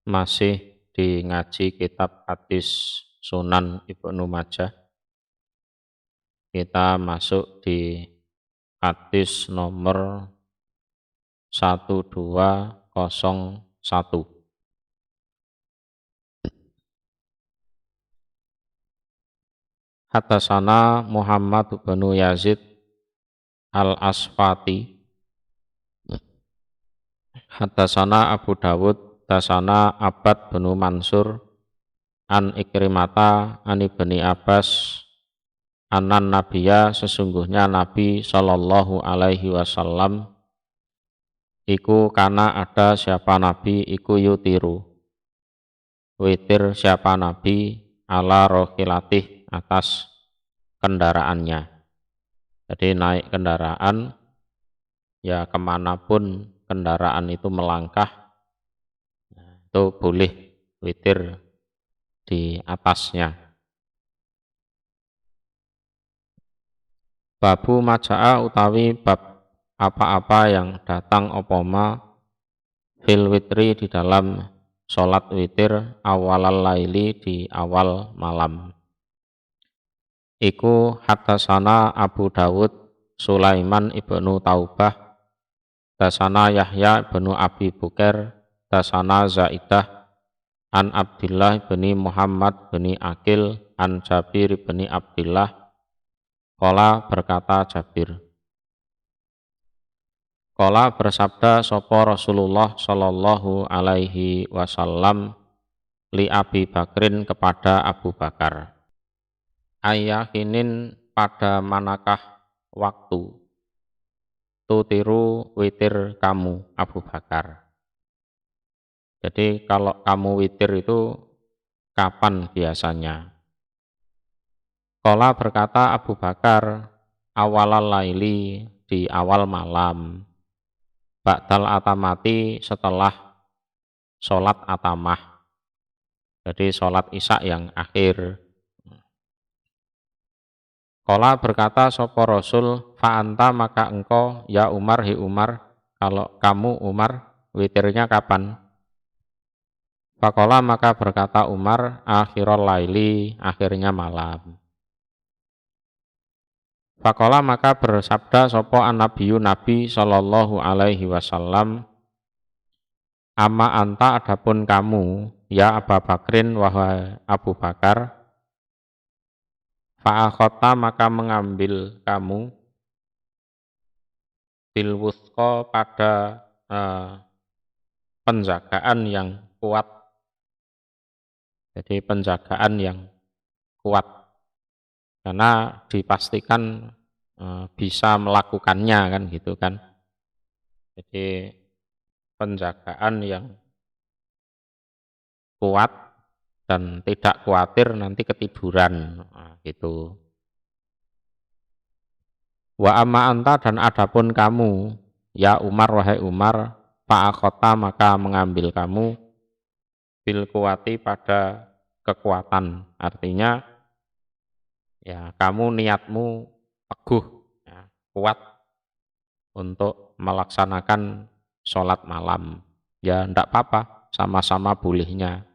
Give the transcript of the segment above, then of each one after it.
Masih di ngaji kitab hadis Sunan Ibnu Majah. Kita masuk di hadis nomor 1201. Haddatsana Muhammad bin Yazid Al-Asfati. Haddatsana Abu Dawud, haddatsana Abbad bin Mansur an Ikrimata an Ibni Abbas anan Nabiya, sesungguhnya Nabi sallallahu alaihi wasallam iku kana ada siapa Nabi iku yutiru witir siapa Nabi ala rohilatih atas kendaraannya. Jadi naik kendaraan ya kemanapun kendaraan itu melangkah itu boleh witir di atasnya. Babu maja'a utawi bab apa-apa yang datang opoma fil witri di dalam sholat witir awalal laili di awal malam. Iku haddatsana Abu Dawud Sulaiman ibnu Taubah, haddatsana Yahya ibnu Abi Bukair, haddatsana Zaidah an Abdillah bin Muhammad bin Akil an Jabir bin Abdillah. Qala berkata Jabir, qala bersabda sapa Rasulullah sallallahu alaihi wasallam li Abi Bakrin kepada Abu Bakar, ayakinin pada manakah waktu tutiru witir kamu Abu Bakar. Jadi kalau kamu witir itu kapan biasanya? Qala berkata Abu Bakar, awalal laili di awal malam, ba'dal atamati setelah sholat atamah, jadi sholat isya yang akhir. Qala berkata sapa Rasul, fa'anta maka engkau ya Umar, hi Umar, kalau kamu Umar witirnya kapan? Faqala maka berkata Umar, akhirul laili, akhirnya malam. Faqala maka bersabda sapa an-nabiyyu Nabi sallallahu alaihi wasallam, amma anta adapun kamu ya Abu Bakrin wahai Abu Bakar, fa'akhota maka mengambil kamu bil wusqa pada penjagaan yang kuat. Jadi penjagaan yang kuat karena dipastikan bisa melakukannya kan gitu kan. Jadi penjagaan yang kuat dan tidak khawatir nanti ketiduran gitu. Wa amma anta dan adapun kamu ya Umar wahai Umar, fa'akhota maka mengambil kamu bil kuwati pada kekuatan, artinya ya kamu niatmu teguh ya, kuat untuk melaksanakan sholat malam, ya ndak apa-apa, sama-sama bolehnya.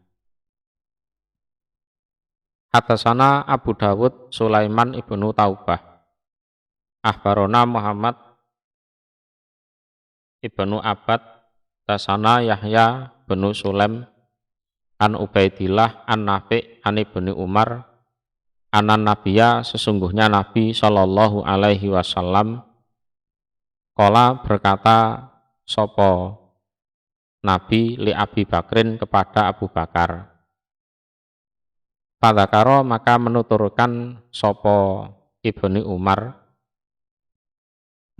Haddatsana Abu Dawud Sulaiman ibnu Taubah, akhbarona Muhammad ibnu Abbad, haddatsana Yahya bin Sulaim an Ubaidillah an Nafi' an Ibnu Umar anan Nabiya, sesungguhnya Nabi sallallahu alaihi wasallam qala berkata sapa Nabi li Abi Bakrin kepada Abu Bakar, fadzakara maka menuturkan sapa Ibnu Umar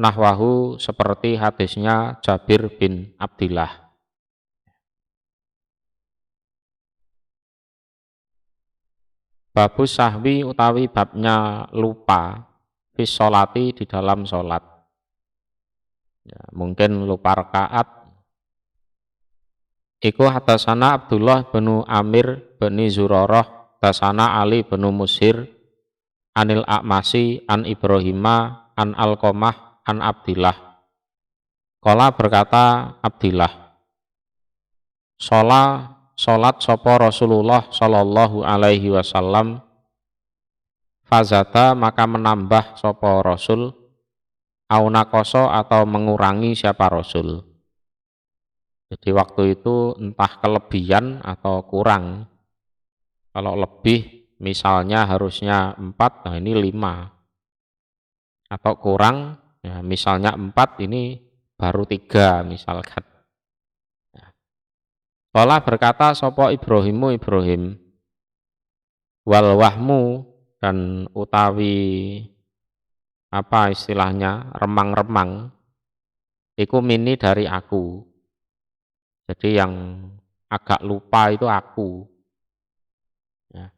nahwahu seperti hadisnya Jabir bin Abdillah. Babus sahwi utawi babnya lupa fis sholati di dalam sholat. Ya, mungkin lupa rakaat. Iku haddatsana Abdullah bin Amir bin Zurarah, haddatsana Ali bin Mushir anil A'masi an Ibrahima an Alqamah an Abdillah. Qala berkata Abdillah, salat sapa Rasulullah sallallahu alaihi wasallam, fazata maka menambah sapa Rasul, au naqasa atau mengurangi siapa Rasul. Jadi waktu itu entah kelebihan atau kurang. Kalau lebih misalnya harusnya 4, nah ini 5. Atau kurang, ya misalnya 4 ini baru 3 misalkan. Qala berkata sapa Ibrahimu Ibrahim, wal wahmu dan utawi apa istilahnya remang-remang iku mini dari aku. Jadi yang agak lupa itu aku, ya.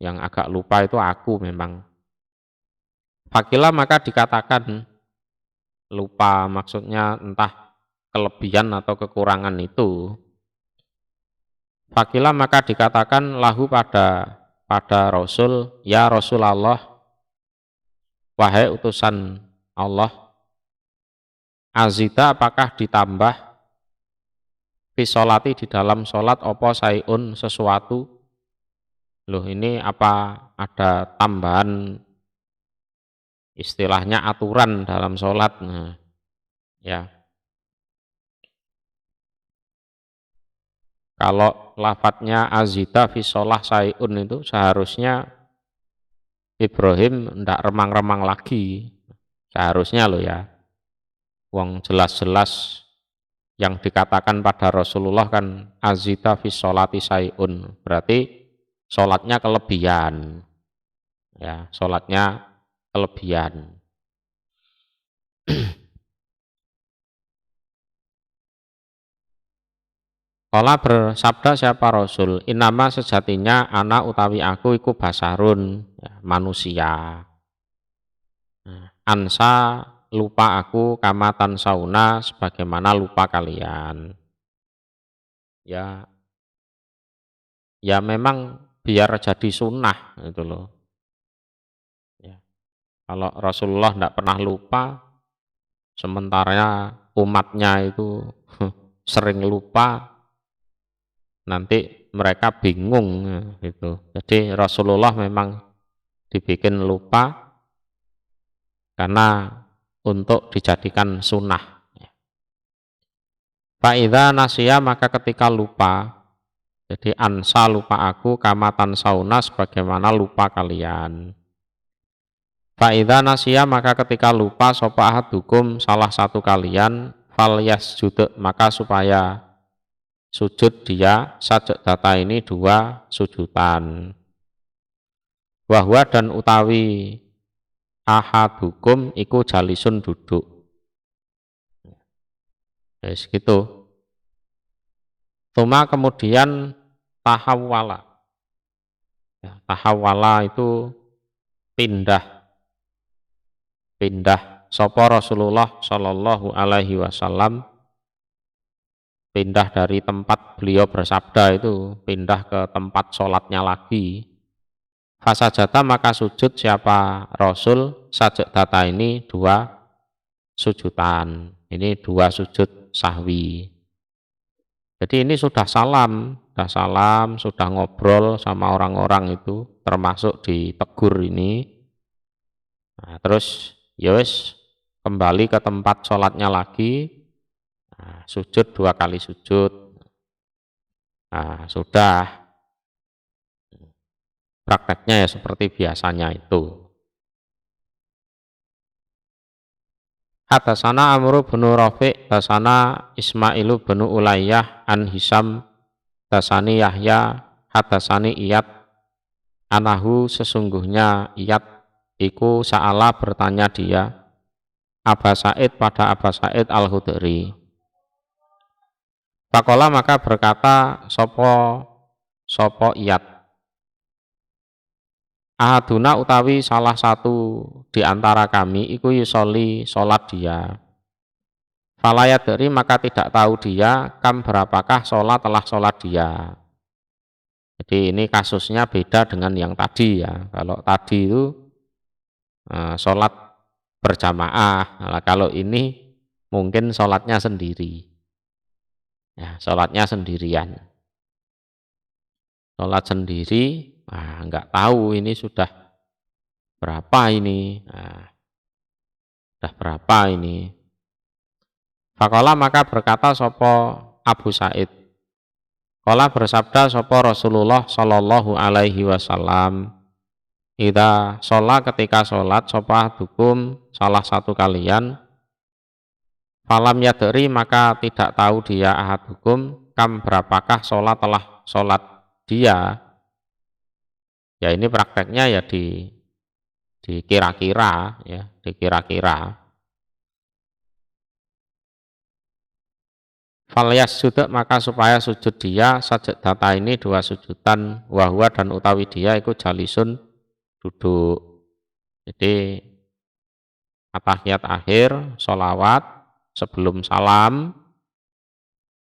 Yang agak lupa itu aku memang. Fakila maka dikatakan lupa, maksudnya entah kelebihan atau kekurangan itu. Fakila maka dikatakan lahu pada Rasul, ya Rasulullah, wahai utusan Allah, azita apakah ditambah fi sholati di dalam sholat opo sayun sesuatu. Loh ini apa ada tambahan istilahnya aturan dalam sholat. Nah, ya kalau lafadznya azita fi sholah sayun itu seharusnya Ibrahim ndak remang-remang lagi, seharusnya loh ya. Wong jelas-jelas yang dikatakan pada Rasulullah kan azita fi sholati sayun, berarti sholatnya kelebihan, ya sholatnya kelebihan. Kala bersabda siapa Rasul, inama sejatinya ana utawi aku iku basarun, ya, manusia. Ansa lupa aku kamatan sauna sebagaimana lupa kalian. Ya, ya memang biar jadi sunnah itu loh. Ya. Kalau Rasulullah tidak pernah lupa, sementara umatnya itu sering lupa, nanti mereka bingung gitu. Jadi Rasulullah memang dibikin lupa karena untuk dijadikan sunnah. Fa'idha nasya maka ketika lupa, jadi ansa lupa aku kamatan sauna sebagaimana lupa kalian. Fa'idha nasya maka ketika lupa sopa ahadukum salah satu kalian, fal yasjud maka supaya sujud dia sajak data ini 2 sujudan. Wahwa dan utawi ahadukum iku jalisun duduk. Yes, gitu. Tuma kemudian tahawwala. Ya, tahawwala itu pindah sapa Rasulullah Shallallahu alaihi wasallam, pindah dari tempat beliau bersabda itu, pindah ke tempat sholatnya lagi. Fasajata maka sujud siapa Rasul sajak data ini 2 sujudan. Ini 2 sujud sahwi. Jadi ini sudah salam, sudah ngobrol sama orang-orang itu, termasuk ditegur ini. Nah, terus yowes kembali ke tempat sholatnya lagi, nah, sujud 2 kali sujud. Nah, sudah prakteknya ya seperti biasanya itu. Hadasana Amru bin Rafi', dasana Ismailu bin Ulayyah an Hisam, dasani Yahya, hadasani Iyad, anahu sesungguhnya Iyad iku sa'ala bertanya dia, Aba Sa'id pada Aba Sa'id al-Khudri. Fakola maka berkata sopo Iyad, ahaduna utawi salah satu di antara kami iku yusoli sholat dia. Falayat dari maka tidak tahu dia kam berapakah telah sholat dia. Jadi ini kasusnya beda dengan yang tadi ya. Kalau tadi itu sholat berjamaah. Nah, kalau ini mungkin sholatnya sendiri. Ya, sholatnya sendirian. sholat sendiri, nggak tahu ini sudah berapa ini, sudah berapa ini. Faqala maka berkata sopo Abu Said, qala bersabda sopo Rasulullah sallallahu alaihi wasallam, ida sholat ketika sholat sopa dukum salah satu kalian, falam yadri maka tidak tahu dia ahadukum kam berapakah sholat telah sholat dia. Ya ini prakteknya ya dikira-kira ya, dikira-kira. Falyas sujud maka supaya sujud dia sajud data ini dua sujudan, wahwa dan utawi dia ikut jalisun duduk. Jadi atahiyat akhir sholawat sebelum salam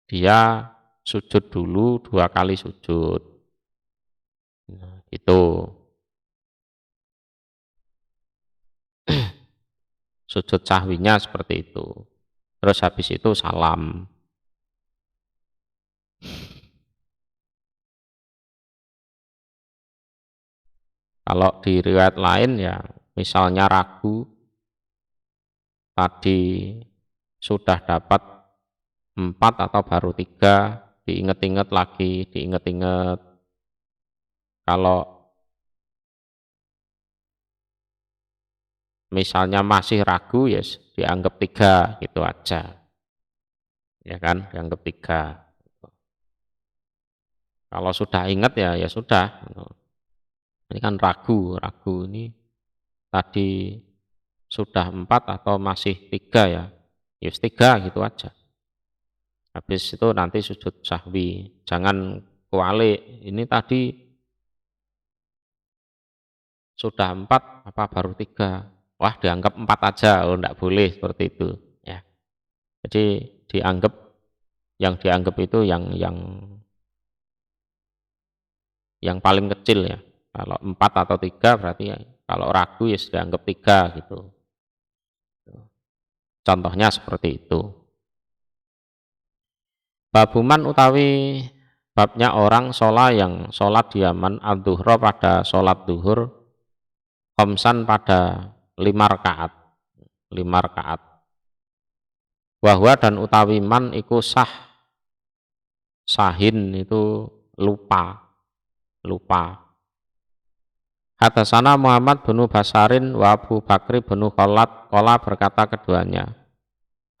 dia sujud dulu dua kali sujud. Nah, itu sujud sahwinya seperti itu. Terus habis itu salam. Kalau di riwayat lain ya, misalnya ragu tadi sudah dapat 4 atau baru 3, diinget-inget lagi, diinget-inget. Kalau misalnya masih ragu ya dianggap 3 gitu aja. Ya kan, dianggap 3. Kalau sudah ingat ya ya sudah. Ini kan ragu ini tadi sudah 4 atau masih 3 ya. Ya 3 gitu aja. Habis itu nanti sujud sahwi. Jangan kualik. Ini tadi sudah 4 apa baru 3. Wah dianggap 4 aja. Oh enggak boleh seperti itu. Ya. Jadi dianggap itu yang paling kecil ya. Kalau 4 atau 3 berarti ya, kalau ragu ya dianggap 3 gitu. Contohnya seperti itu. Babuman utawi babnya orang sholat yang sholat diaman al-duhra pada sholat duhur, khamsan pada 5 rakaat. 5 rakaat. Wahwa dan utawi man iku sahin itu lupa. Hadasana Muhammad bin Basarin wa Abu Bakri bin Khalad qala berkata keduanya.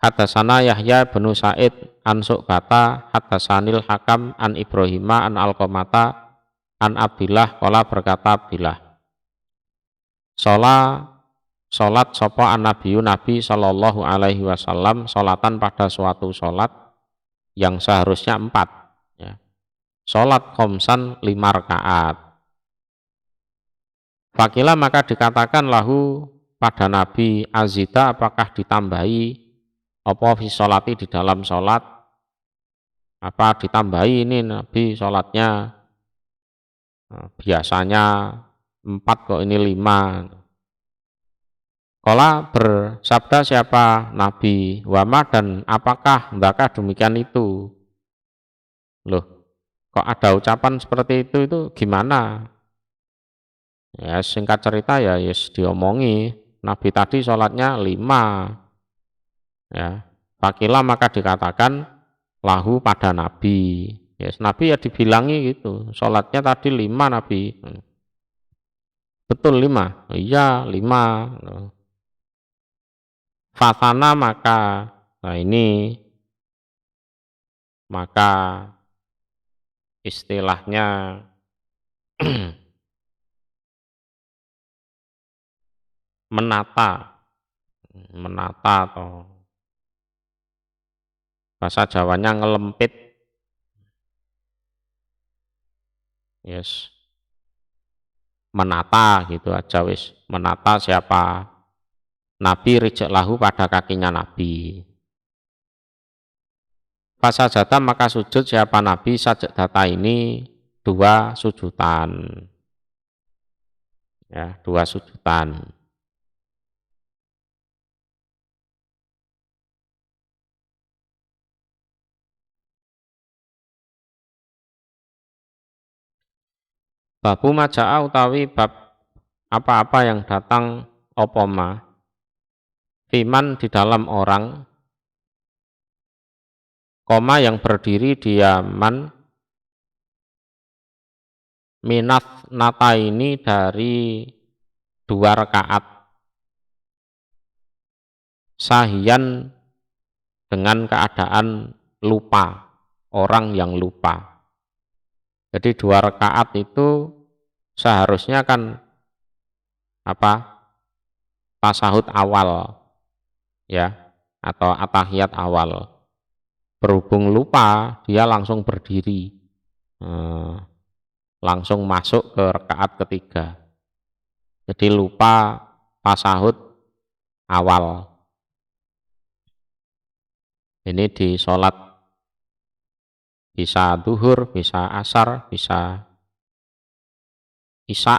Hadasana Yahya bin Sa'id an Su'bata hadasanil Hakam an Ibrahima an Alqamata an Abdillah qala berkata Abdillah. Salat sapa an Nabi sallallahu alaihi wasallam salatan pada suatu salat yang seharusnya 4 ya. Salat khamsan 5 rakaat. Fakila maka dikatakan lahu pada Nabi azita apakah ditambahi apa fi sholati di dalam sholat, apa ditambahi ini Nabi sholatnya biasanya 4 kok ini 5. Kala bersabda siapa Nabi, wama dan apakah hendakah demikian itu? Loh, kok ada ucapan seperti itu gimana? Ya singkat cerita ya yes diomongi Nabi tadi sholatnya 5 ya. Fakila maka dikatakan lahu pada Nabi. Yes, Nabi ya dibilangi gitu. Sholatnya tadi 5 Nabi. Betul 5. Iya 5. Fatana maka nah ini maka istilahnya menata atau bahasa Jawanya ngelempit. Yes. Menata gitu aja wis. Menata siapa? Nabi rijek lahu pada kakinya Nabi. Fasajata maka sujud siapa Nabi data ini 2 sujudan. Ya, 2 sujudan. Babu maja'a utawi bab apa-apa yang datang opoma fiman di dalam orang koma yang berdiri di Yaman minat nata ini dari 2 rakaat sahiyan dengan keadaan lupa, orang yang lupa. Jadi 2 rakaat itu seharusnya kan tasahud awal ya, atau atahiyat awal. Berhubung lupa, dia langsung berdiri, langsung masuk ke rakaat ketiga. Jadi lupa tasahud awal. Ini di sholat bisa duhur, bisa asar, bisa isya,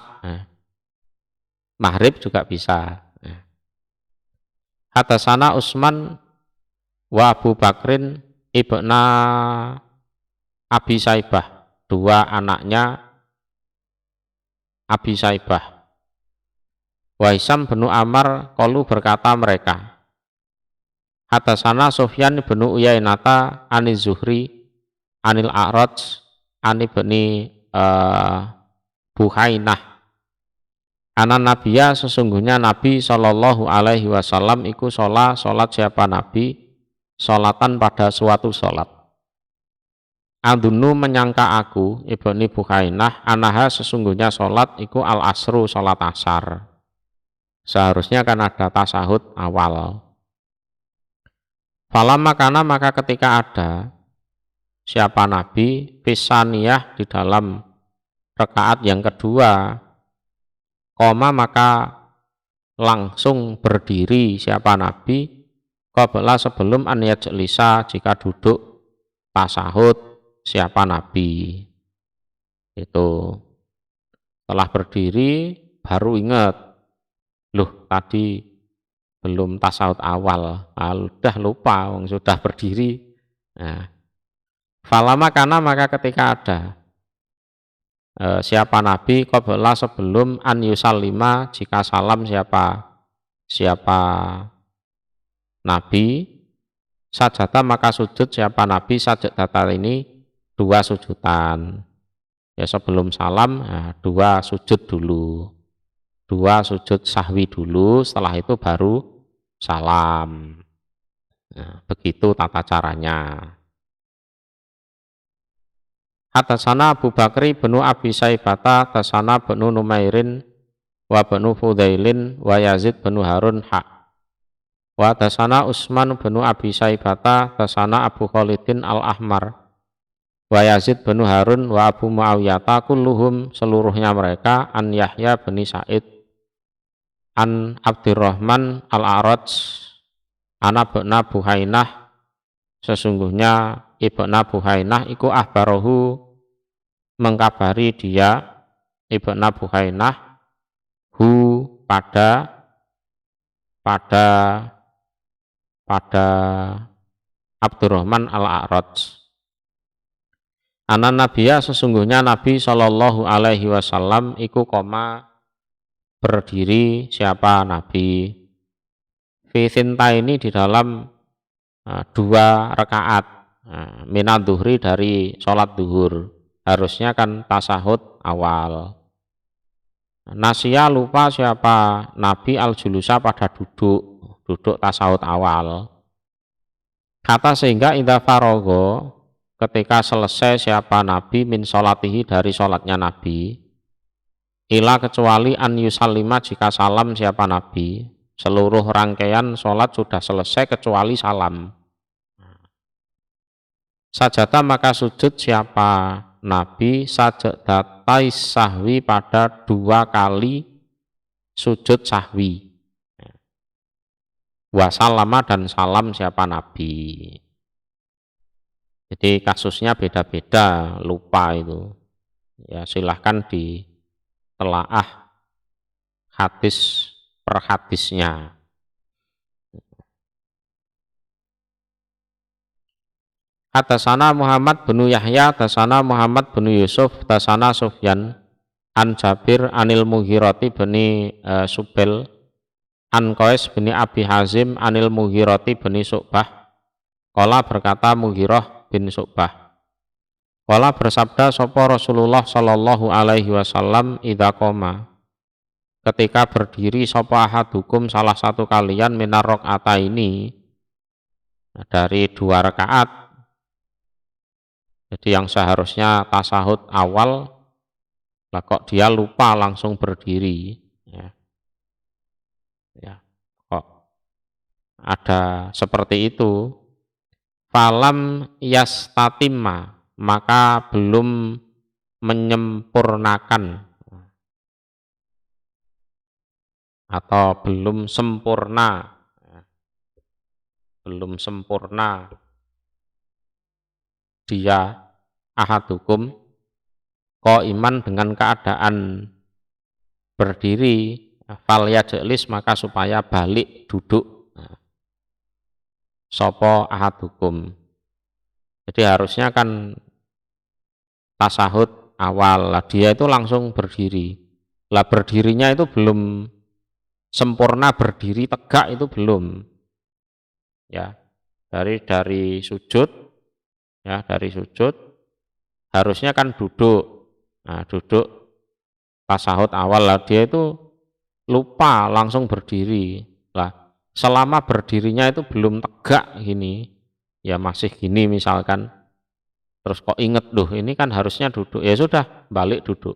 maghrib juga bisa. Hadasana Utsman wa Abu Bakrin ibna Abi Saibah, 2 anaknya Abi Saibah. Wa Hisam bin Amar qalu berkata mereka, Hadasana Sufyan bin Uyainata ani Zuhri anil A'raj ani bani Buhainah anan nabiya sesungguhnya Nabi Shallallahu alaihi wasallam iku sholat siapa Nabi sholatan pada suatu sholat. Adunu menyangka aku ibni Buhainah anaha sesungguhnya sholat iku al asru sholat asar. Seharusnya kan ada tasahud awal. Falamma kana maka ketika ada siapa Nabi pisaniyah di dalam rakaat yang kedua koma maka langsung berdiri siapa Nabi qabla sebelum an yajlisa jika duduk tasahud siapa Nabi itu setelah berdiri baru ingat loh tadi belum tasawuf awal, udah lupa, sudah berdiri. Nah, falama kana maka ketika ada siapa Nabi qabla sebelum an yusallima jika salam siapa Nabi sajada maka sujud siapa Nabi sajadata ini 2 sujudan. Ya sebelum salam 2 sujud dulu. 2 sujud sahwi dulu, setelah itu baru salam. Nah, begitu tata caranya. Hadasana Abu Bakri bin Abi Saibata, hadasana bin Numairin wa bin Fudailin wa Yazid bin Harun wa hadasana Utsman bin Abi Saibata, hadasana Abu Khalidin Al-Ahmar wa Yazid bin Harun wa Abu Muawiyah kulluhum seluruhnya mereka an Yahya bin Sa'id an Abdurrahman Al-A'raj ana ibna Buhainah sesungguhnya ibna Buhainah iku ahbarahu mengkabari dia ibna Buhainah pada Abdurrahman Al-A'raj ana nabiya sesungguhnya Nabi Shallallahu alaihi wasallam iku koma berdiri siapa Nabi fisinta ini di dalam 2 rakaat minad duhri dari sholat duhur harusnya kan tasahud awal. Nasya lupa siapa Nabi al-julusa pada duduk tasahud awal. Kata sehingga idza farogo ketika selesai siapa Nabi min sholatihi dari sholatnya Nabi ila kecuali an yusallima jika salam siapa Nabi seluruh rangkaian sholat sudah selesai kecuali salam sajata maka sujud siapa Nabi sajdatai sahwi pada 2 kali sujud sahwi wasalama dan salam siapa Nabi. Jadi kasusnya beda-beda lupa itu ya silahkan ditelaah hadis per hadisnya. Hadasana Muhammad bin Yahya, hadasana Muhammad bin Yusuf, hadasana Sufyan an Jabir anil Mughirati bani Subel an Qais bin Abi Hazim anil Mughirati bin Syu'bah qala berkata Mughirah bin Syu'bah qala bersabda sapa Rasulullah sallallahu alaihi wasallam idza qoma ketika berdiri sapa ahadukum salah satu kalian minar rakaataini dari 2 rakaat. Jadi yang seharusnya tasahud awal lah kok dia lupa langsung berdiri ya. Ya, kok ada seperti itu. Falam yastatimma maka belum menyempurnakan atau belum sempurna dia ahadukum iman dengan keadaan berdiri fal yajlis maka supaya balik duduk sopo ahadukum. Jadi harusnya kan tasahud awal lah dia itu langsung berdiri lah, berdirinya itu belum sempurna, berdiri tegak itu belum ya, dari sujud ya, dari sujud harusnya kan duduk. Nah, duduk tasahud awal lah dia itu lupa langsung berdiri lah, selama berdirinya itu belum tegak gini ya, masih gini misalkan, terus kok inget loh ini kan harusnya duduk, ya sudah balik duduk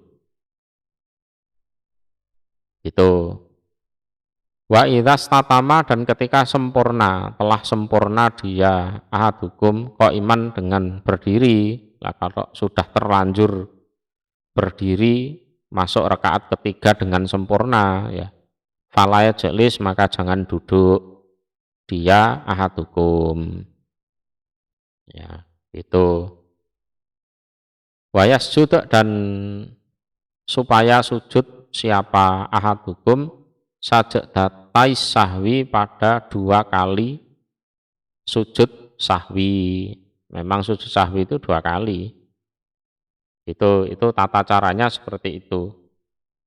itu. Wa idzas tatama dan ketika sempurna, telah sempurna dia ahadukum iman dengan berdiri lah, kalau sudah terlanjur berdiri masuk rakaat ketiga dengan sempurna ya, fala yajlis maka jangan duduk dia ahadukum ya, itu. Wa yasjud dan supaya sujud siapa ahadukum sajdatai sahwi pada 2 kali sujud sahwi. Memang sujud sahwi itu 2 kali. Itu tata caranya seperti itu.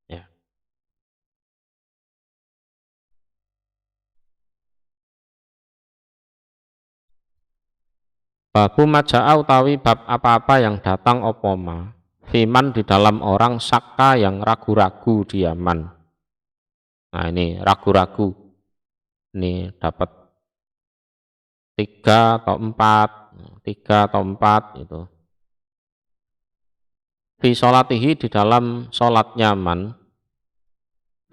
Ya. Babu maja'a utawi bab apa-apa yang datang opoma fiman di dalam orang sakka yang ragu-ragu diaman. Nah ini ragu-ragu, ini dapat 3 atau 4 itu. Fi sholatihi di dalam sholat nyaman,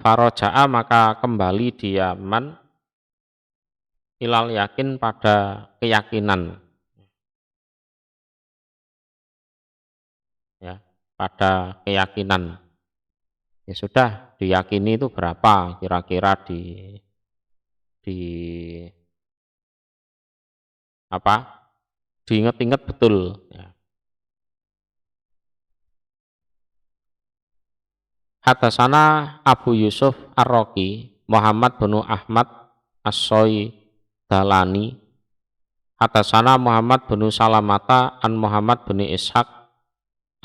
faroja'a maka kembali diaman, ilal yakin pada keyakinan, ya pada keyakinan. Ya sudah diyakini itu berapa kira-kira di apa diinget-inget betul ya. Hadatsana Abu Yusuf Ar-Raqi Muhammad bin Ahmad As-Soy Dalani. Hadatsana Muhammad bin Salamata an Muhammad bin Ishaq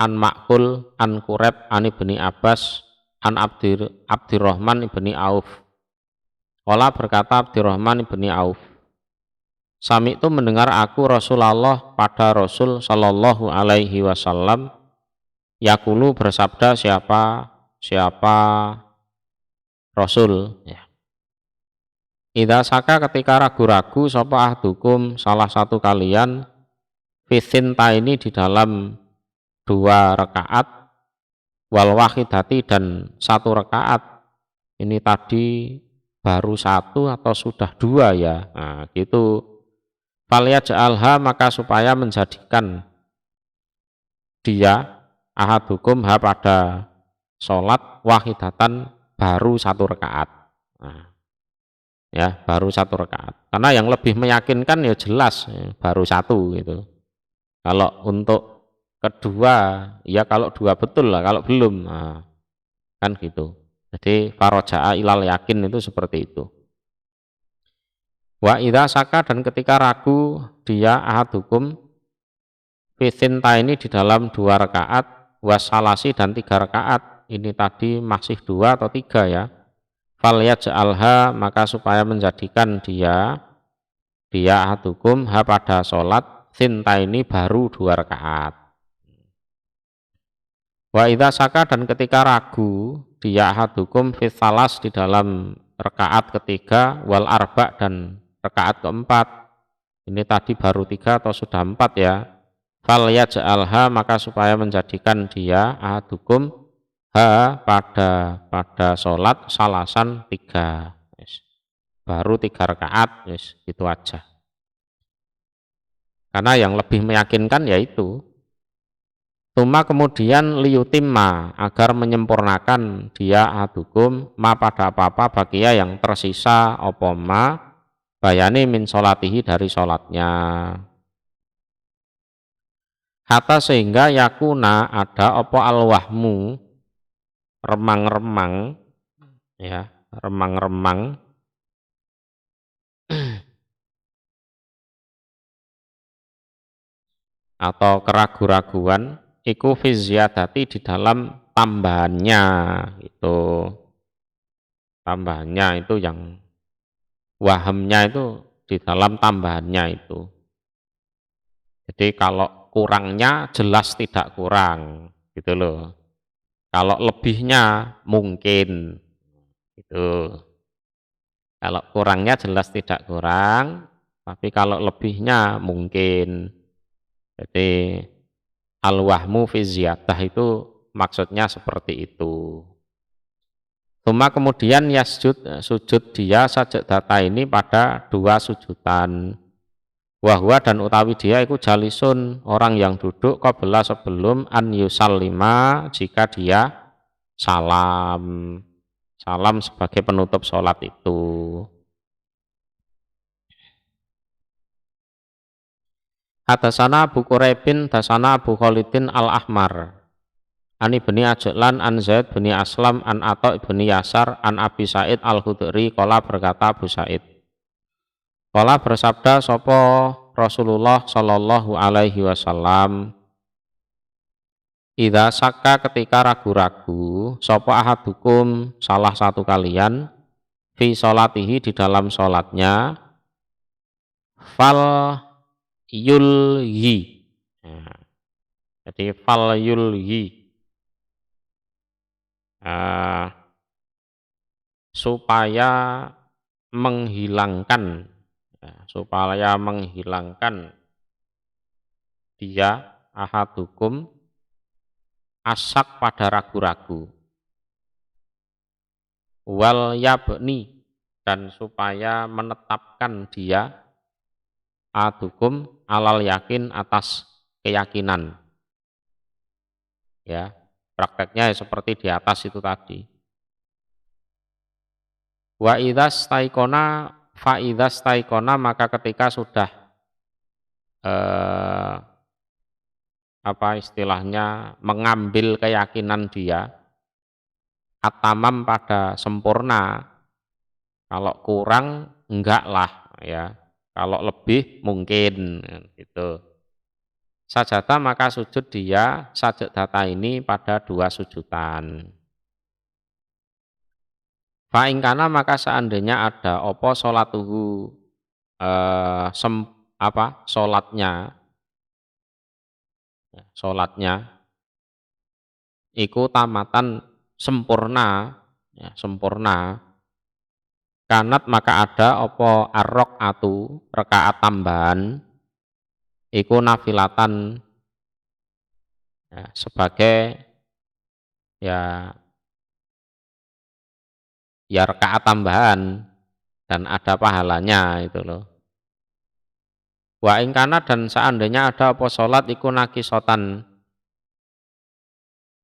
an Ma'kul an Qureb an Ibni Abbas an Abdirrahman ibni Auf. Qala berkata Abdirrahman ibni Auf, sami itu mendengar aku Rasulullah pada Rasul sallallahu alaihi wasallam yaqulu bersabda siapa Rasul ya. Idza saka ketika ragu-ragu sapa ahdukum salah satu kalian fisinta ini di dalam 2 rakaat wal wahidati dan 1 rakaat. Ini tadi baru 1 atau sudah 2 ya. Nah, gitu. Falyaj'alha maka supaya menjadikan dia ahadukum pada sholat wahidatan baru 1 rakaat. Nah, ya baru 1 rakaat. Karena yang lebih meyakinkan ya jelas ya, baru 1 gitu. Kalau untuk kedua, ya kalau 2 betul lah, kalau belum, nah, kan gitu. Jadi faroja'a ilal yakin itu seperti itu. Wa idza saka dan ketika ragu dia ahadukum fisinta ini di dalam 2 rakaat wasalasi dan 3 rakaat ini tadi masih 2 atau 3 ya. Fal yaj'alha, maka supaya menjadikan dia ahadukum ha pada sholat sintaini baru 2 rakaat. Wa idza saka, dan ketika ragu dia ahadukum fi salas di dalam rakaat ketiga wal arba dan rakaat keempat. Ini tadi baru 3 atau sudah 4 ya. Fal yaj'alha, maka supaya menjadikan dia ahadukum ha pada sholat salasan 3. Yes. Baru 3 rakaat, yes, gitu aja. Karena yang lebih meyakinkan yaitu Tuma kemudian liyutimma, agar menyempurnakan dia ahadukum ma pada apa-apa bagia yang tersisa opo ma bayani min sholatihi dari sholatnya. Hatta sehingga yakuna ada opo alwahmu remang-remang ya, remang-remang atau keraguan-raguan iku fi ziyadati di dalam tambahannya, itu tambahannya itu yang wahamnya itu di dalam tambahannya itu. Jadi kalau kurangnya jelas tidak kurang gitu loh. Kalau lebihnya mungkin gitu. Kalau kurangnya jelas tidak kurang, tapi kalau lebihnya mungkin. Jadi al-wahmu fi ziyadah itu maksudnya seperti itu. Tuma kemudian sujud dia sajak data ini pada 2 sujudan. Wahwa dan utawi dia itu jalisun, orang yang duduk qabla sebelum an yusallima, jika dia salam. Salam sebagai penutup sholat itu. Hadasana Abu Quraibin, dasana Abu Khalidin al-Ahmar. Ani bani Ajlan, an Zaid bani Aslam, an Atta bani Yasar, an Abi Sa'id al-Khudri, qala berkata Abu Sa'id. Qala bersabda sopo Rasulullah sallallahu alaihi wasallam, idza sakka ketika ragu-ragu, sopo ahadukum salah satu kalian, fi sholatihi di dalam sholatnya, fal yulhi. Nah, jadi fal yulhi. Supaya menghilangkan dia ahadukum asak pada ragu-ragu, wal yabni, dan supaya menetapkan dia ahadukum alal yakin, atas keyakinan ya. Prakteknya seperti di atas itu tadi. Wa idzas taikona fa idzas taikona, maka ketika sudah apa istilahnya, mengambil keyakinan dia, atamam pada sempurna. Kalau kurang enggak lah ya, kalau lebih mungkin gitu. Sajata, maka sujud dia sajak data ini pada 2 sujudan. Fa'ingkana, maka seandainya ada opo sholatuhu sholatnya iku tamatan sempurna ya, sempurna. Kanat, maka ada opo arrok atu rakaat tambahan iku nafilatan ya, sebagai ya rakaat tambahan dan ada pahalanya itu loh. Wa ingkana, dan seandainya ada apa sholat iku nakisotan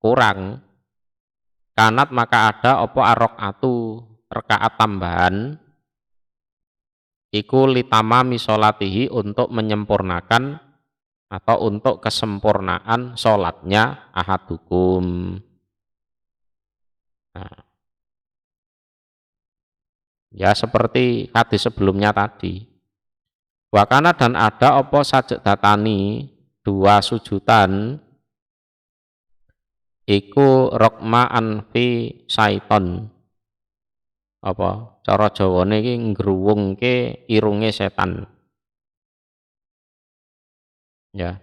kurang, kanat, maka ada apa arok atu rakaat tambahan iku litamami sholatihi, untuk menyempurnakan atau untuk kesempurnaan sholatnya ahadukum. Nah, ya seperti hadis sebelumnya tadi. Wakana, dan ada opo sajak datani 2 sujudan iku rokma'an fi saiton. Apa cara Jawane iki ngruwungke irunge setan. Ya,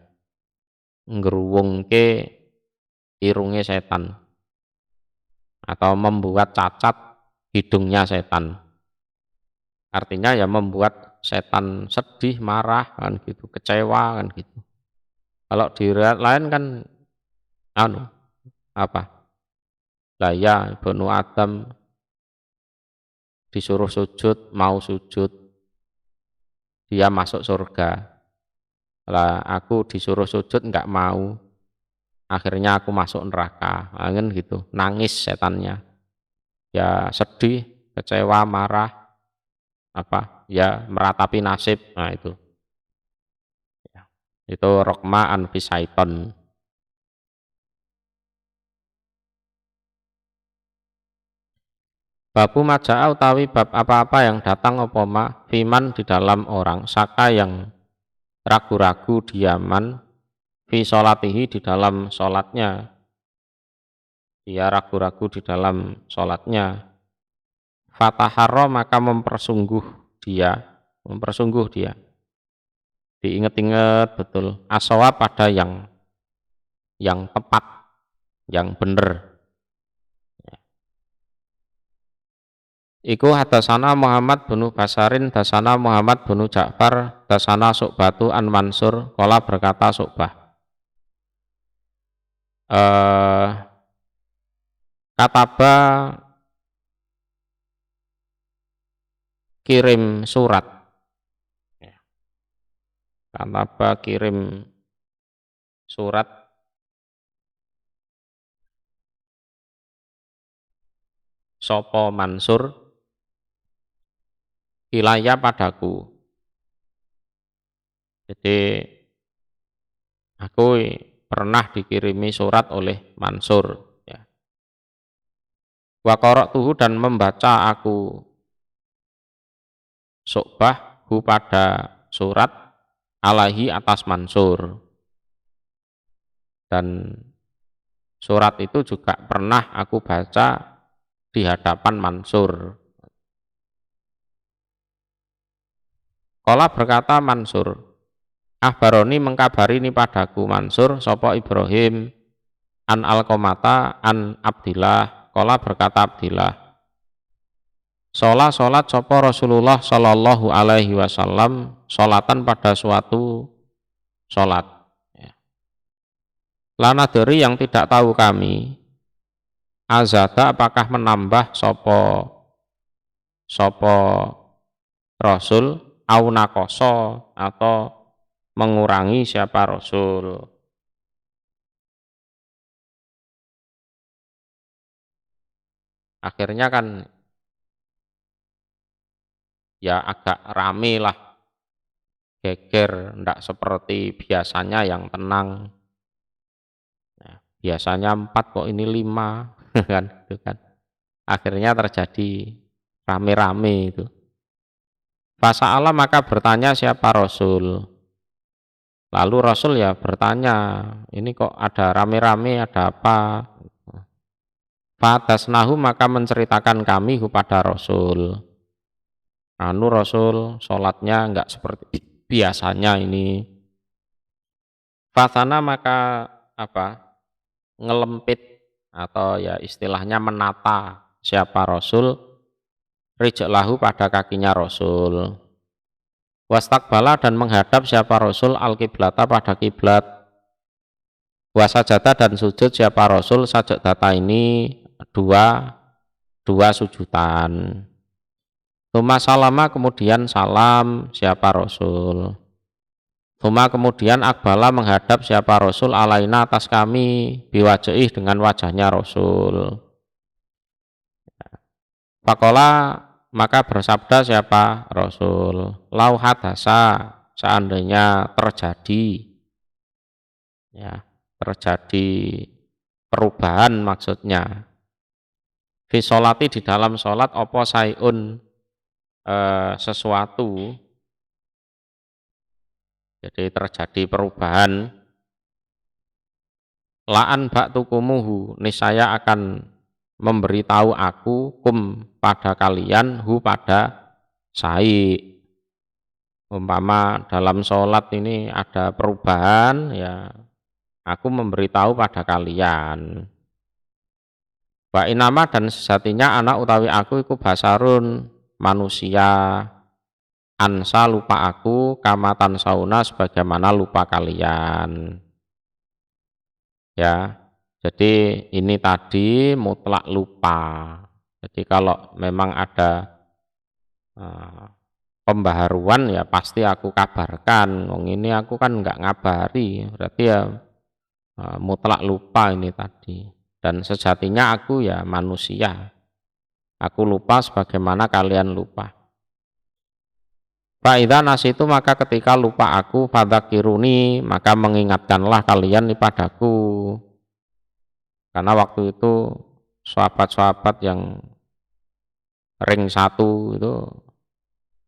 ngruwungke irunge setan atau membuat cacat hidungnya setan. Artinya ya membuat setan sedih, marah kan gitu, kecewa kan gitu. Kalau di riwayat lain kan anu apa? Lah ya Ibnu Adam disuruh sujud, mau sujud, dia masuk surga. Lah aku disuruh sujud enggak mau, akhirnya aku masuk neraka. Nah, kan gitu, nangis setannya. Ya sedih, kecewa, marah, apa? Ya meratapi nasib. Nah itu. Ya. Itu rokma anfisaiton. Babu maja'a utawi bab apa-apa yang datang opoma fiman di dalam orang saka yang ragu-ragu diaman fi sholatihi di dalam sholatnya, dia ragu-ragu di dalam sholatnya, fataharo maka mempersungguh dia diinget-inget betul asawa pada yang tepat, yang benar. Iku hadasana Muhammad bin Basarin dasana Muhammad bin Ja'far dasana Su'batu an Mansur kala berkata Su'bah kataba kirim surat, kataba kirim surat sopo Mansur ilaya padaku. Jadi aku pernah dikirimi surat oleh Mansur, ya. Wa qara'tuhu dan membaca aku Su'bah hu pada surat alaihi atas Mansur, dan surat itu juga pernah aku baca di hadapan Mansur. Kala berkata Mansur, ahbaroni mengkabari ini padaku Mansur sopo Ibrahim an Alqamata an Abdillah. Kala berkata Abdillah, sholat sopo Rasulullah Shallallahu Alaihi Wasallam sholatan pada suatu sholat. Lana dari yang tidak tahu kami, azada apakah menambah sopo Rasul au nakoso atau mengurangi siapa Rasul. Akhirnya kan ya agak rame lah, geger, ndak seperti biasanya yang tenang. Nah, biasanya 4 kok ini 5 kan, gitu kan. Akhirnya terjadi rame-rame itu. Fasa'ala maka bertanya siapa Rasul. Lalu Rasul ya bertanya, ini kok ada rame-rame, ada apa? Fatasnahu maka menceritakan kami kepada Rasul. Anu Rasul sholatnya enggak seperti biasanya ini. Fatana maka apa? Ngelempit atau ya istilahnya menata siapa Rasul rijlahu pada kakinya Rasul. Wastakbala dan menghadap siapa Rasul al-kiblata pada kiblat. Wasajata dan sujud siapa Rasul sajadata ini dua sujudan. Tuma salama kemudian salam siapa Rasul. Tuma kemudian akbala menghadap siapa Rasul alaina atas kami biwajaih dengan wajahnya Rasul. Fakola maka bersabda siapa Rasul, lau hadasa seandainya terjadi, ya terjadi perubahan maksudnya, fi sholati di dalam sholat opo sayun sesuatu, jadi terjadi perubahan La'an ba'tukumuhu, niscaya akan memberitahu aku pada kalian pada sai. Umpama dalam sholat ini ada perubahan, ya aku memberitahu pada kalian. Wa inama, dan sejatinya anak utawi aku iku basarun, manusia, ansa lupa aku, kamatan sauna sebagaimana lupa kalian. Ya, jadi ini tadi mutlak lupa. Jadi kalau memang ada pembaharuan ya pasti aku kabarkan. Wong ini aku kan nggak ngabari, berarti ya mutlak lupa ini tadi. Dan sejatinya aku ya manusia. Aku lupa sebagaimana kalian lupa. Fa'idha nasitu, maka ketika lupa aku, fadzakiruni, maka mengingatkanlah kalian padaku. Karena waktu itu sahabat-sahabat yang ring satu itu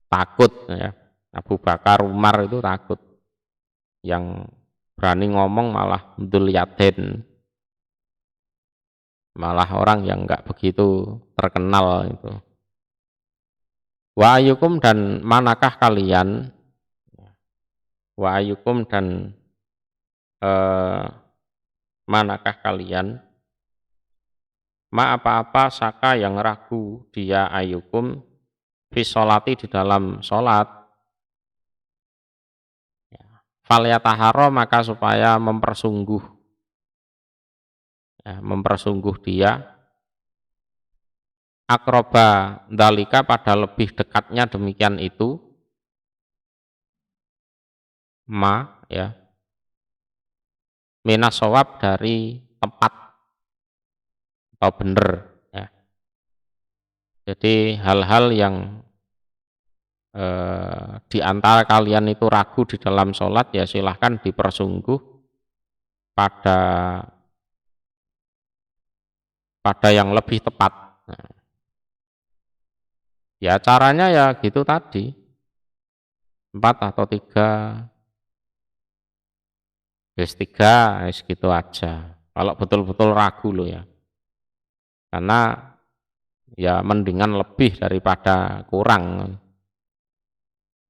takut ya. Abu Bakar, Umar itu takut. Yang berani ngomong malah Dzul Yadain, malah orang yang enggak begitu terkenal itu. Wa ayyukum, dan manakah kalian, wa ayyukum, dan manakah kalian, ma apa-apa saka yang ragu dia ayyukum fi sholati, di dalam sholat, falyatahara, maka supaya mempersungguh, ya, mempersungguh dia akroba dalika, pada lebih dekatnya demikian itu, ya, minas shawab, dari tepat atau benar ya. Jadi hal-hal yang di antara kalian itu ragu di dalam sholat, ya silahkan dipersungguh pada yang lebih tepat. Nah, ya caranya ya gitu tadi, 4 atau 3, wis 3, wis gitu aja. Kalau betul-betul ragu loh ya, karena ya mendingan lebih daripada kurang.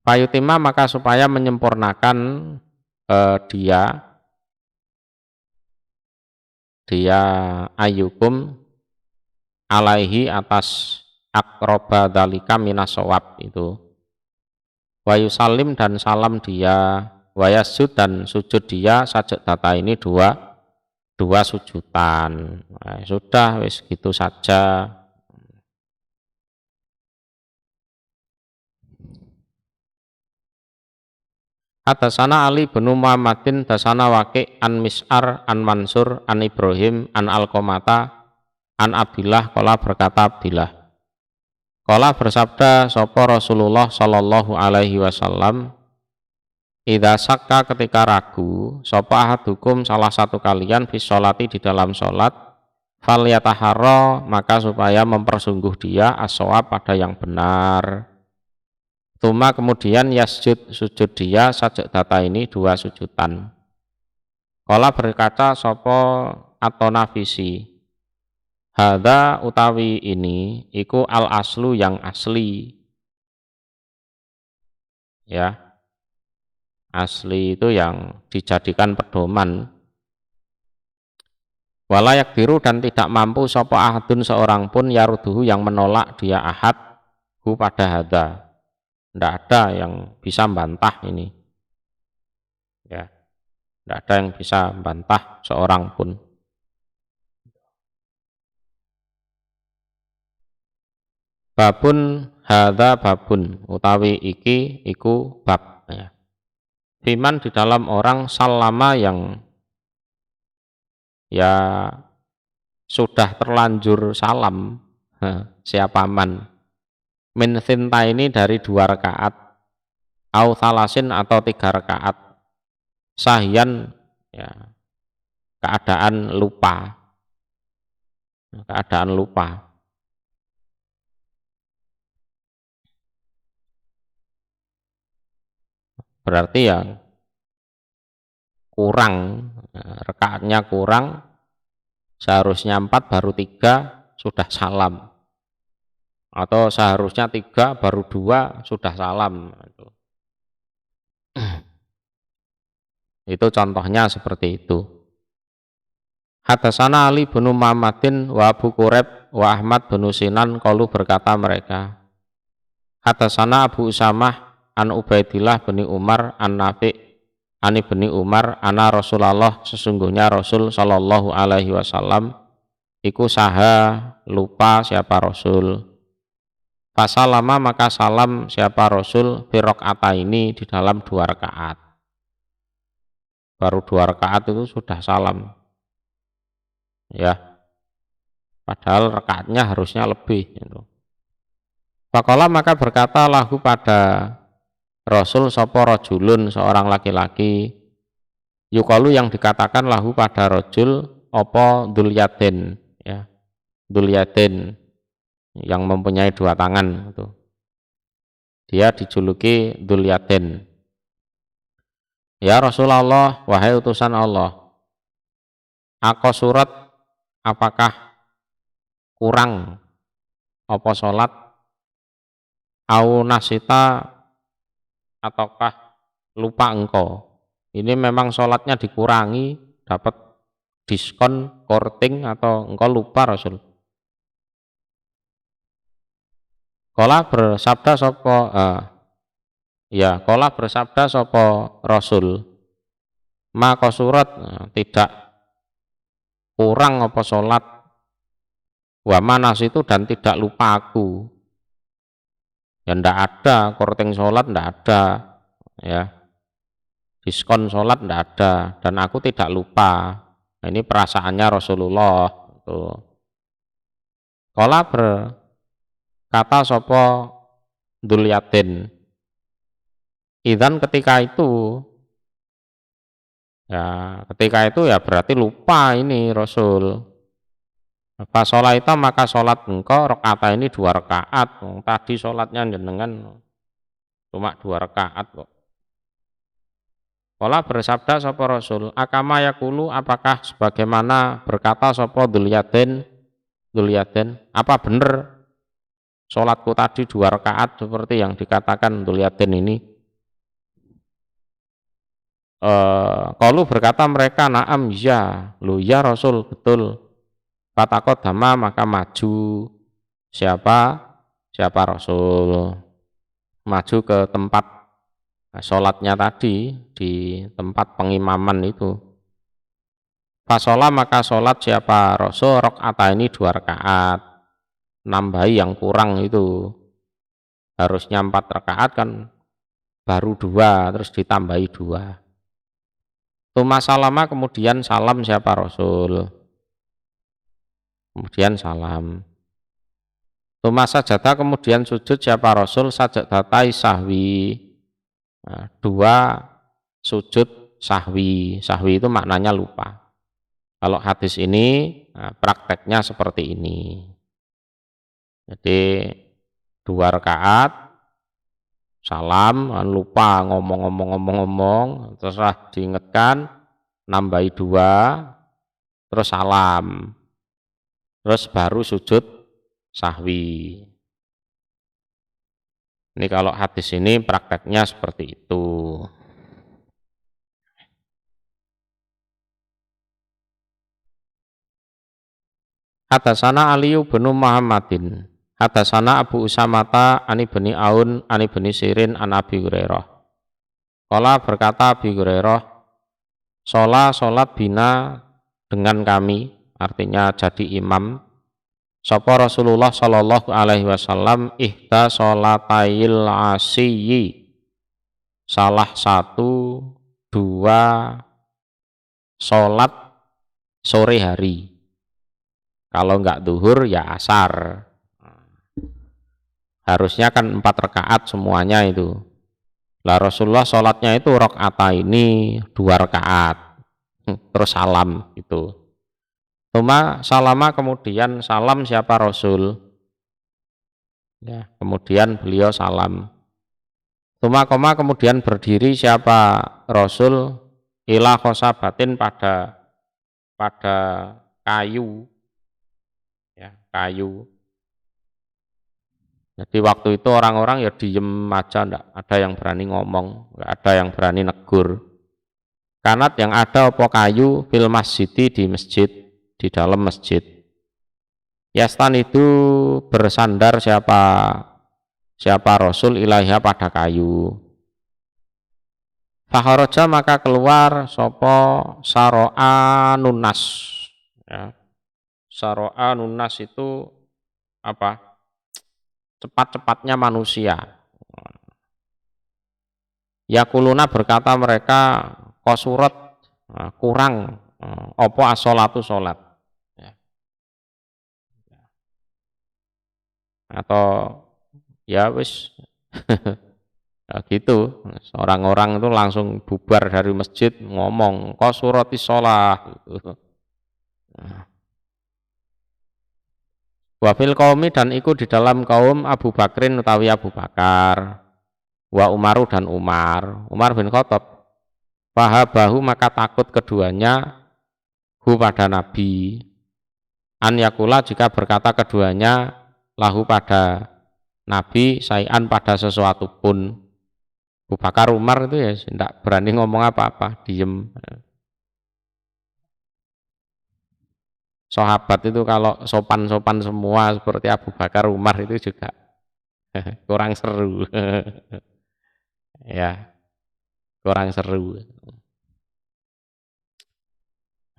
Fayutima, maka supaya menyempurnakan dia ayyukum alaihi, atas akroba dalika minas shawab itu, wa yusallim, dan salam dia, wa yasjud, dan sujud dia, sajud data ini dua sujudan. Nah, sudah wis gitu saja. Hadasana Ali bin Muhammadin, dasana Waqi' an Mis'ar an Mansur an Ibrahim an Alqamata an Abdillah, qala berkata Abdillah, qala bersabda sapa Rasulullah sallallahu alaihi wasallam, idza sakka, ketika ragu, sapa ahadukum, salah satu kalian, fi sholati, di dalam sholat, falyataharra, maka supaya mempersungguh dia as-shawab, pada yang benar. Tuma, kemudian yasjud, sujud dia, sajud data ini 2 sujudan. Kala berkata sopo atau nafisi, hadza utawi ini iku al aslu, yang asli. Ya, asli itu yang dijadikan pedoman. Walayak biru, dan tidak mampu sopo ahadun, seorang pun, yaruduhu, yang menolak dia ahad hu pada hadza. Tidak ada yang bisa membantah ini, ya, tidak ada yang bisa membantah seorang pun. Babun hadza babun, utawi iki iku bab ya. Fiman, di dalam orang, salama, yang ya sudah terlanjur salam, siapa man, min thinta ini, dari 2 rakaat, au thalasin, atau 3 rakaat, sahyan, ya keadaan lupa, berarti ya kurang, rakaatnya kurang, seharusnya 4 baru 3 sudah salam, atau seharusnya 3 baru 2 sudah salam. Itu contohnya seperti itu. Hadatsana Ali bin Muhammadin wa Abu Quraib wa Ahmad bin Sinan qalu berkata mereka. Hadatsana Abu Usamah an Ubaidillah bin Umar an Nafi' an ibni Umar ana Rasulullah sesungguhnya Rasul sallallahu alaihi wasallam iku saha lupa siapa Rasul. Fasalama maka salam siapa Rasul fi rakaataini di dalam 2 rakaat. Baru 2 rakaat itu sudah salam. Ya, padahal rakaatnya harusnya lebih gitu. Faqala maka berkata lahu pada Rasul sapa rajulun seorang laki-laki, yukalu yang dikatakan lahu pada rajul apa Dzulyaden, ya. Dzulyaden yang mempunyai 2 tangan gitu. Dia dijuluki Dzulyaden. Ya Rasulullah, wahai utusan Allah, aku surat apakah kurang apa salat au nasita ataukah lupa engkau. Ini memang sholatnya dikurangi, dapat diskon, korting, atau engkau lupa Rasul. Kola bersabda sopo Rasul, maka surat tidak kurang apa sholat, wa manas itu dan tidak lupa aku. Ya ndak ada korting sholat, ndak ada, ya diskon sholat ndak ada, dan aku tidak lupa. Nah, ini perasaannya Rasulullah. Kola berkata sopo Dzulyaden, idzan ketika itu ya berarti lupa ini Rasul. Fasolaita maka sholat engkau rakaat ini 2 rakaat. Tadi sholatnya jenengan cuma 2 rakaat kok. Kala bersabda sapa Rasul, akama yakulu apakah sebagaimana berkata sapa Dzulyaden, apa benar sholatku tadi 2 rakaat seperti yang dikatakan Dzulyaden ini? Qalu berkata mereka, na'am ya, lu ya Rasul, betul. Fatakot dama maka maju siapa Rasul, maju ke tempat sholatnya tadi, di tempat pengimaman itu. Fasolah maka sholat siapa Rasul rakaat ini 2 rakaat, nambahi yang kurang itu, harusnya 4 rakaat kan baru 2, terus ditambahi 2. Tuma salama kemudian salam siapa Rasul, kemudian salam. Tuma sajada kemudian sujud siapa Rasul sajadatai sahwi, 2 sujud sahwi. Sahwi itu maknanya lupa. Kalau hadis ini prakteknya seperti ini. Jadi 2 rakaat salam, lupa ngomong, terserah diingatkan, nambahi 2, terus salam, terus baru sujud sahwi. Ini kalau hadis ini prakteknya seperti itu. Hadatsana Ali bin Muhammadin, hadatsana Abu Usamata ani bani Aun ani bani Sirin an Abi Hurairah. Qala berkata Abi Hurairah, sholat bina dengan kami, artinya jadi imam, sapa Rasulullah sallallahu alaihi wasallam ihda sholatayil asyiyi, salah 1 2 sholat sore hari. Kalau enggak duhur ya asar. Harusnya kan 4 rakaat semuanya itu. Lah Rasulullah sholatnya itu rakaat ini 2 rakaat. Terus salam itu. Tuma salama kemudian salam siapa Rasul. Ya, kemudian beliau salam. Tuma koma kemudian berdiri siapa Rasul ila khosabatin pada kayu, ya, kayu. Jadi waktu itu orang-orang ya diem aja, enggak ada yang berani ngomong, enggak ada yang berani negur. Kanat yang ada apa kayu fil masjidi di masjid, di dalam masjid. Yastan itu bersandar siapa Rasul ilaiha pada kayu. Fakharaja maka keluar sopo saro'a nunas. Ya. Saro'a nunas itu apa? Cepat-cepatnya manusia. Yakuluna berkata mereka kosurat kurang opo as-sholatu sholat. Ya. Atau ya wis ya gitu, orang-orang itu langsung bubar dari masjid ngomong kosurati sholat gitu. Wafil kaumi dan ikut di dalam kaum Abu Bakrin utawi Abu Bakar, wa Umaru dan Umar bin Khattab. Fahabahu maka takut keduanya hu pada Nabi. An yakula jika berkata keduanya lahu pada Nabi sayan pada sesuatu pun. Abu Bakar Umar itu ya tidak berani ngomong apa-apa, diem. Sahabat itu kalau sopan-sopan semua seperti Abu Bakar Umar itu juga kurang seru. Ya, kurang seru.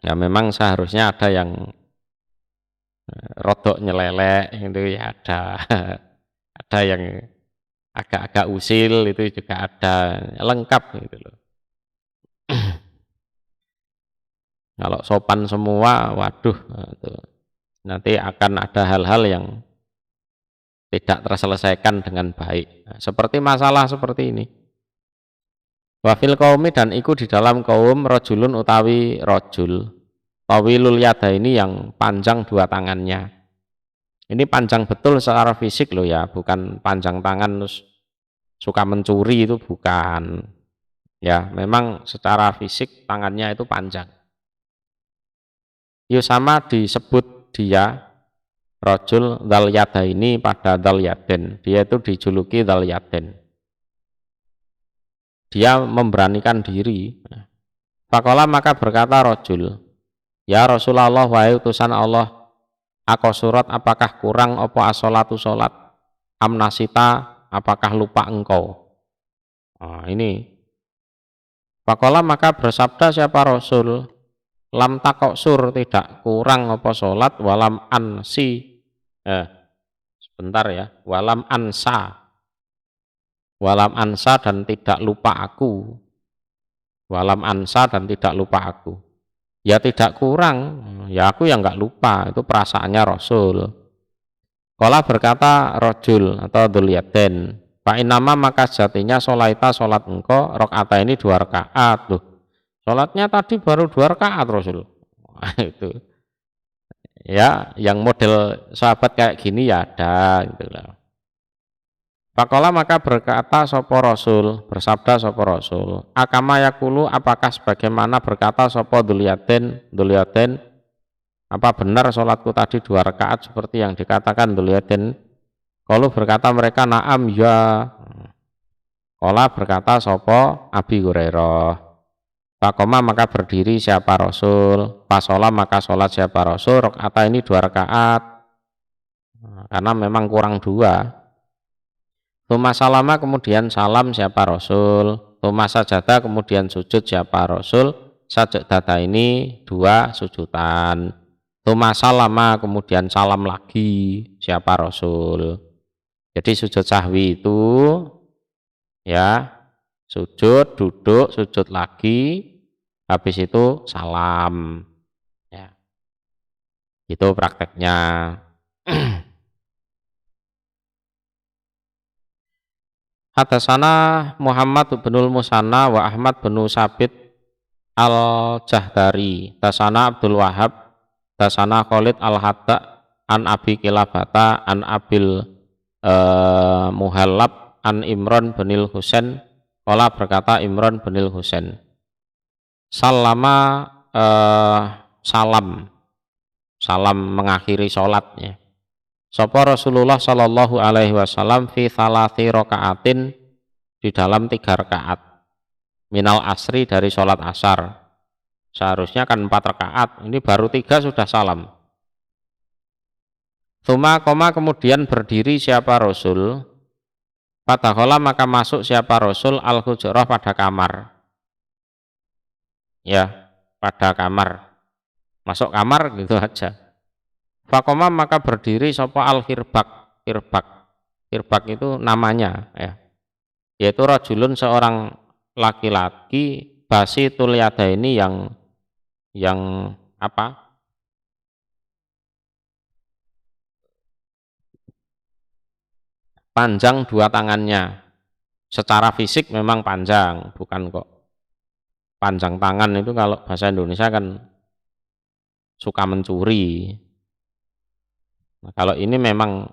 Ya memang seharusnya ada yang rodok nyelelek itu ya ada. Ada yang agak-agak usil itu juga ada, lengkap gitu loh. Kalau sopan semua, waduh, nanti akan ada hal-hal yang tidak terselesaikan dengan baik. Seperti masalah seperti ini. Wafil kaumi dan ikut di dalam kaum rojulun utawi rojul. Tawilul yada ini yang panjang dua tangannya. Ini panjang betul secara fisik loh ya, bukan panjang tangan terus suka mencuri itu bukan. Ya, memang secara fisik tangannya itu panjang. Sama disebut dia rojul dzal yada ini pada dzal yaden. Dia itu dijuluki dzal yaden. Dia memberanikan diri. Faqala maka berkata rojul, ya Rasulullah wahai utusan Allah, aku surat apakah kurang apa as-sholatu sholat? Amnasita apakah lupa engkau? Ini. Faqala maka bersabda siapa Rasul? Lam takoksur tidak kurang apa sholat walam ansi sebentar ya walam ansa dan tidak lupa aku ya tidak kurang ya aku yang enggak lupa itu perasaannya Rasul. Qala berkata rojul atau dzulyaden fa inama maka sejatinya sholaita sholat engkau rakaat ini 2 rakaat loh. Sholatnya tadi baru 2 rakaat Rasul. Itu. Ya, yang model sahabat kayak gini ya ada gitu loh. Faqala maka berkata sapa Rasul, bersabda sapa Rasul, akama yakulu apakah sebagaimana berkata sapa dzulyaden apa benar sholatku tadi 2 rakaat seperti yang dikatakan dzulyaden? Kalau berkata mereka na'am ya. Qala berkata sapa Abi Hurairah. Fakoma maka berdiri siapa Rasul, pasola maka sholat siapa Rasul, rakaat ini 2 rakaat, karena memang kurang 2. Tuma salama kemudian salam siapa Rasul, tuma sajada kemudian sujud siapa Rasul, sajada ini 2 sujudan. Tuma salama kemudian salam lagi siapa Rasul. Jadi sujud sahwi itu ya sujud, duduk, sujud lagi, habis itu salam. Ya. Itu prakteknya. Hadasana Muhammad bin Musanna wa Ahmad bin Sabit al-Jahdari. Hadasana Abdul Wahab, hadasana Khalid al-Hadda an Abi Kilabata an Abil Muhallab an Imran bin Husain. Qala berkata Imran bin Husain, Salama salam, salam mengakhiri sholatnya. Sapa Rasulullah Shallallahu Alaihi Wasallam fi thalathi rakaatin, di dalam 3 rakaat, minal asri, dari sholat asar. Seharusnya kan 4 rakaat, ini baru 3 sudah salam. Tsumma koma, kemudian berdiri siapa Rasul, fadakhala, maka masuk siapa Rasul, al hujrah, pada kamar. Ya, pada kamar, masuk kamar gitu aja. Fakoma, maka berdiri sapa al hirbak, hirbak, hirbak itu namanya ya, yaitu rajulun, seorang laki-laki, basi tuliada, ini yang apa, panjang 2 tangannya. Secara fisik memang panjang, bukan kok panjang tangan, itu kalau bahasa Indonesia kan suka mencuri. Nah, kalau ini memang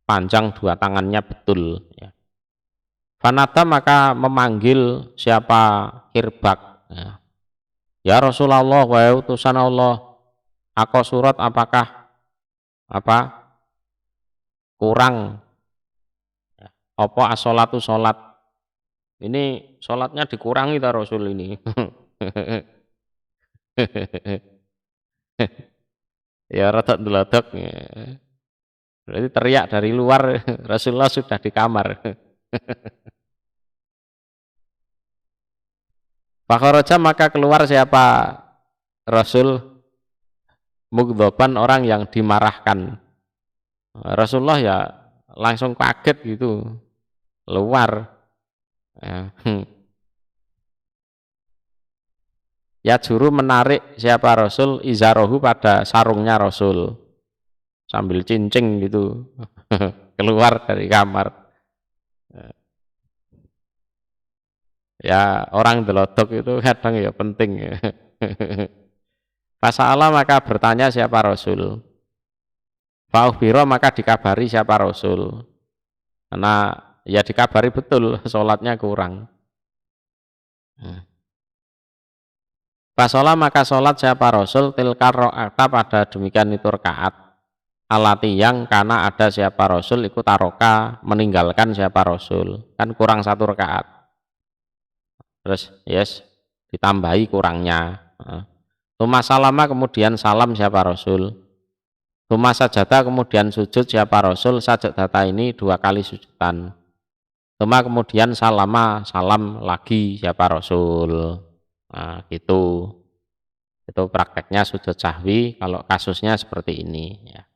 panjang 2 tangannya betul ya. Fanada, maka memanggil siapa hirbak ya, ya Rasulullah, wahai utusan Allah, aku surat, apakah kurang ya, apa as-sholatu sholat, ini sholatnya dikurangi ta Rasul ini. Ya rada ndeledek ya. Berarti teriak dari luar, Rasulullah sudah di kamar. Fakharaja, maka keluar siapa Rasul, mugdhaban, orang yang dimarahkan. Rasulullah ya langsung kaget gitu, keluar ya. Ya juru, menarik siapa Rasul, izarohu, pada sarungnya Rasul, sambil cincing gitu. Keluar dari kamar. Ya orang delodok itu kadang ya penting ya. Fasa'ala, maka bertanya siapa Rasul, fa'ukhbira, maka dikabari siapa Rasul, karena ya dikabari betul sholatnya kurang. Fasola, maka sholat siapa Rasul, tilkar ro'ata, pada demikian itu rakaat, alati, yang karena ada siapa Rasul ikut taroka, meninggalkan siapa Rasul, kan kurang 1 rakaat, terus yes ditambahi kurangnya. Tuma salama, kemudian salam siapa Rasul. Tuma sajada, kemudian sujud siapa Rasul, sajadata, ini 2 kali sujudan. Tuma kemudian salama, salam lagi siapa Rasul. Nah gitu, itu prakteknya sujud sahwi kalau kasusnya seperti ini ya.